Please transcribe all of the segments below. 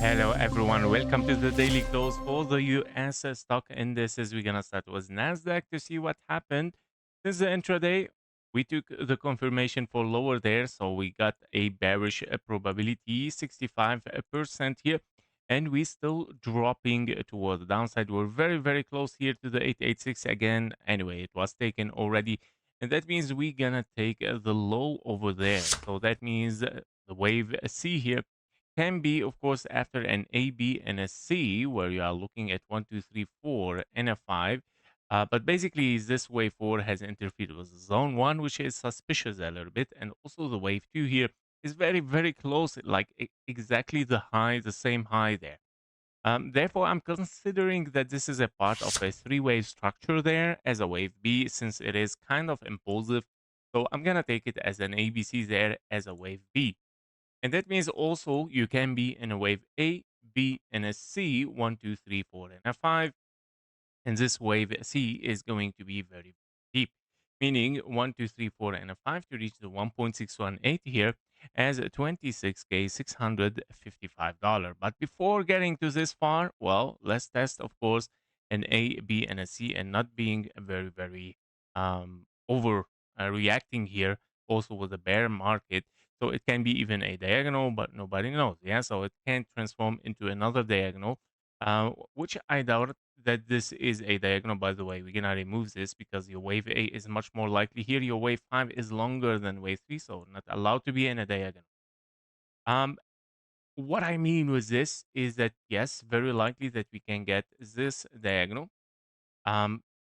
Hello, everyone. Welcome to the daily close for the US stock indices. We're going to start with Nasdaq to see what happened. Since the intraday, we took the confirmation for lower there. So we got a bearish probability, 65% here. And we still dropping toward the downside. We're very, very close here to the 886 again. Anyway, it was taken already. And that means we're going to take the low over there. So that means the wave C here can be, of course, after an A, B, and a C, where you are looking at 1, 2, 3, 4, and a 5. But basically, this wave 4 has interfered with zone 1, which is suspicious a little bit. And also the wave 2 here is very, very close, like exactly the high, the same high there. Therefore, I'm considering that this is a part of a three-wave structure there as a wave B, since it is kind of impulsive. So I'm going to take it as an ABC there as a wave B. And that means also you can be in a wave A, B, and a C, 1, 2, 3, 4, and a 5. And this wave C is going to be very deep, meaning 1, 2, 3, 4, and a 5 to reach the 1.618 here as a 26K $655. But before getting to this far, well, let's test, of course, an A, B, and a C, and not being very, very over reacting here, also with the bear market. So it can be even a diagonal, but nobody knows. Yeah, so it can transform into another diagonal, which I doubt that this is a diagonal. By the way, we're gonna remove this because your wave A is much more likely here. Your wave 5 is longer than wave 3, so not allowed to be in a diagonal. Um, what I mean with this is that yes, very likely that we can get this diagonal,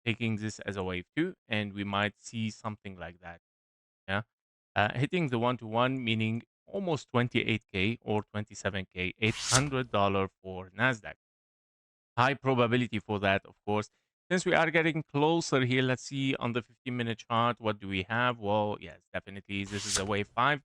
taking this as a wave 2, and we might see something like that. Yeah, hitting the one-to-one, meaning almost 28K or 27K, $800 for Nasdaq. High probability for that, of course. Since we are getting closer here, let's see on the 15-minute chart, what do we have? Well, yes, definitely, this is a wave 5.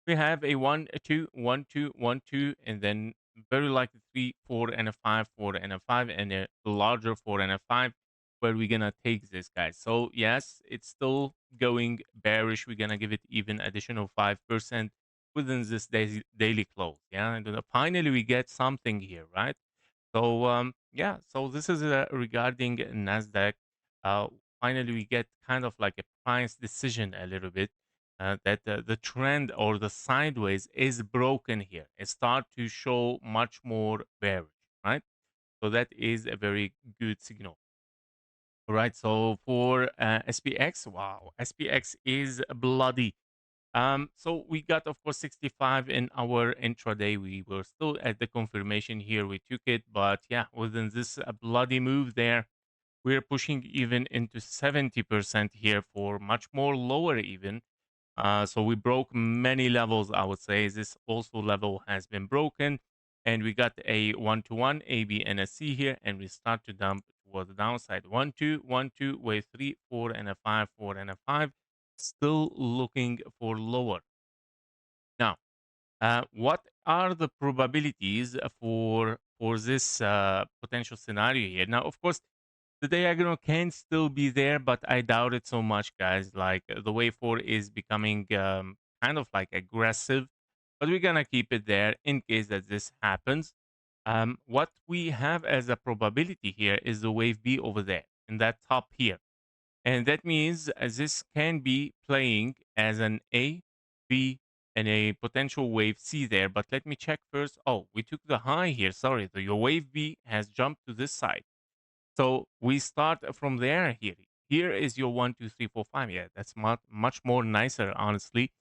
We have a 1, a 2, 1, 2, 1, 2, and then very likely 3, 4, and a 5, 4, and a 5, and a larger 4 and a 5, where we're going to take this, guys. So, yes, it's still going bearish. We're going to give it even additional 5% within this daily close. Yeah, and then finally, we get something here, right? So yeah, so this is regarding Nasdaq. Uh, Finally, we get kind of like a price decision a little bit, that the trend or the sideways is broken here. It start to show much more bearish, right? So that is a very good signal. All right. So for SPX, wow, SPX is bloody. So we got, of course, 65 in our intraday. We were still at the confirmation here. We took it, but yeah, within this bloody move there, we're pushing even into 70% here for much more lower even. So we broke many levels, I would say. This also level has been broken. And we got a one-to-one A, B, and a C here. And we start to dump toward the downside. 1, 2, 1, 2, wave 3, 4, and a 5, 4, and a 5. Still looking for lower. Now, what are the probabilities for this potential scenario here? Now, of course, the diagonal can still be there, but I doubt it so much, guys. Like the wave 4 is becoming kind of like aggressive, but we're gonna keep it there in case that this happens. What we have as a probability here is the wave B over there in that top here. And that means this can be playing as an A, B, and a potential wave C there. But let me check first. Oh, we took the high here. Sorry, your wave B has jumped to this side. So we start from there here. Here is your 1, 2, 3, 4, 5. Yeah, that's much more nicer, honestly.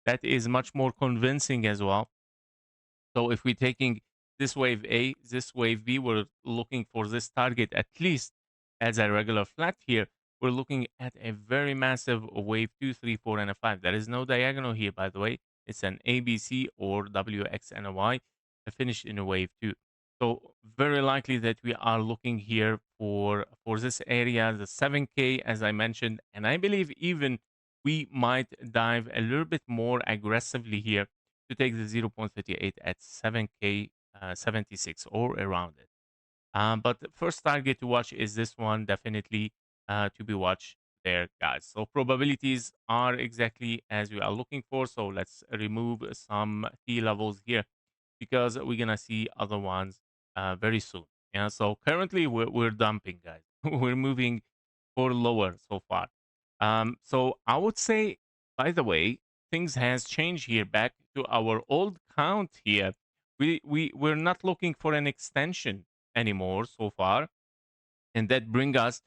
That is much more convincing as well. So if we're taking this wave A, this wave B, we're looking for this target at least as a regular flat here. We're looking at a very massive wave 2, 3, 4, and a 5. There is no diagonal here, by the way. It's an ABC or WX and a Y finished in a wave 2. So very likely that we are looking here for this area, the 7K, as I mentioned. And I believe even we might dive a little bit more aggressively here to take the 0.38 at 7K 76 or around it. But the first target to watch is this one, definitely to be watched there, guys. So probabilities are exactly as we are looking for. So let's remove some T levels here because we're gonna see other ones very soon. Yeah, so currently we're dumping, guys. We're moving for lower so far. So I would say, by the way, things has changed here back to our old count here. We're not looking for an extension anymore so far, and that bring us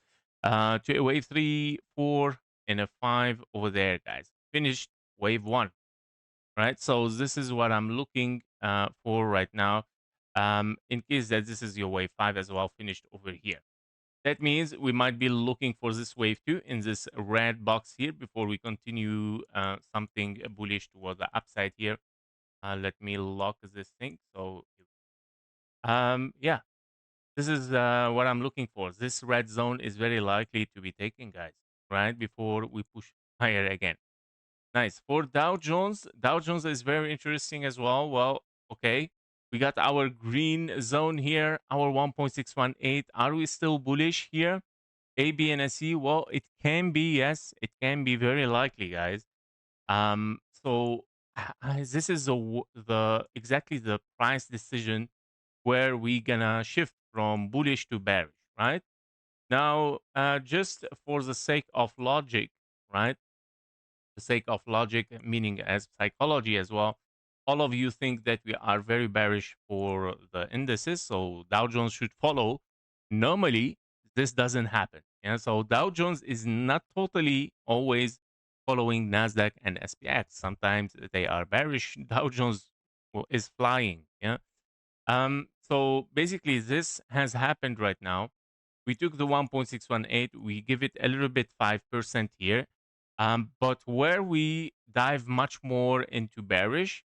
to a wave 3, 4, and a 5 over there, guys. Finished wave 1, right? So this is what I'm looking for right now. In case that this is your wave 5 as well, finished over here. That means we might be looking for this wave 2 in this red box here before we continue something bullish toward the upside here. Let me lock this thing. So, yeah, this is what I'm looking for. This red zone is very likely to be taken, guys, right? Before we push higher again. Nice. For Dow Jones, Dow Jones is very interesting as well. Well, okay. We got our green zone here, our 1.618. Are we still bullish here? A, B, and a C? Well, it can be, yes. It can be very likely, guys. So this is the exactly the price decision where we gonna shift from bullish to bearish, right? Now, just for the sake of logic, right? The sake of logic, meaning as psychology as well, all of you think that we are very bearish for the indices, so Dow Jones should follow. Normally, this doesn't happen. Yeah, so Dow Jones is not totally always following Nasdaq and SPX. Sometimes they are bearish. Dow Jones is flying. Yeah. So basically, this has happened right now. We took the 1.618, we give it a little bit 5% here. But where we dive much more into bearish,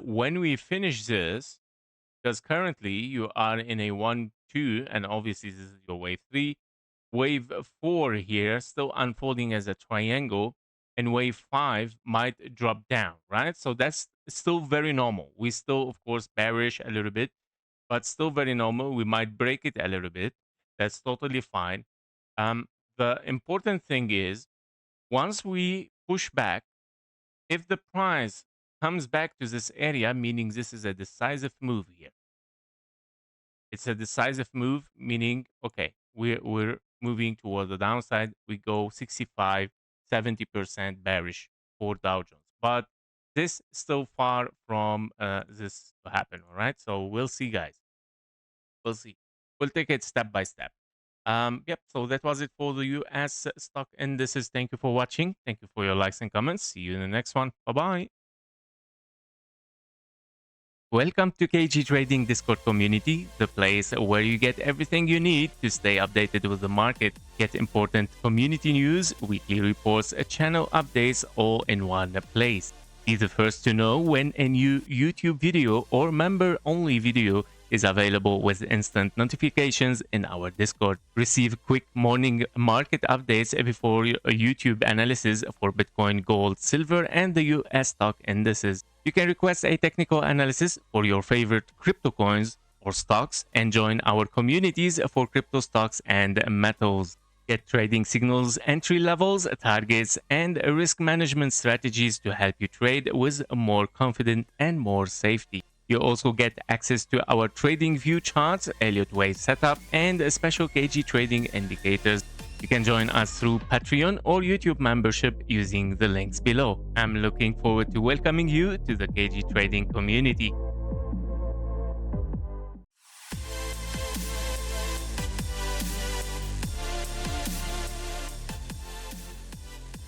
when we finish this, because currently you are in a 1, 2, and obviously this is your wave 3. Wave 4 here, still unfolding as a triangle, and wave 5 might drop down, right? So that's still very normal. We still, of course, bearish a little bit, but still very normal. We might break it a little bit. That's totally fine. Um, the important thing is once we push back, if the price comes back to this area, meaning this is a decisive move here. It's a decisive move, meaning, okay, we're moving toward the downside. We go 65, 70% bearish for Dow Jones. But this is still far from this to happen, all right? So we'll see, guys. We'll see. We'll take it step by step. Yep, so that was it for the US stock indices. Thank you for watching. Thank you for your likes and comments. See you in the next one. Bye-bye. Welcome to KG Trading Discord community, the place where you get everything you need to stay updated with the market, get important community news, weekly reports, channel updates, all in one place. Be the first to know when a new YouTube video or member-only video is available with instant notifications in our Discord. Receive quick morning market updates before YouTube analysis for Bitcoin, gold, silver, and the US stock indices. You can request a technical analysis for your favorite crypto coins or stocks and join our communities for crypto stocks and metals. Get trading signals, entry levels, targets, and risk management strategies to help you trade with more confidence and more safety. You also get access to our trading view charts, Elliott Wave setup, and special KG trading indicators. You can join us through Patreon or YouTube membership using the links below. I'm looking forward to welcoming you to the KG trading community.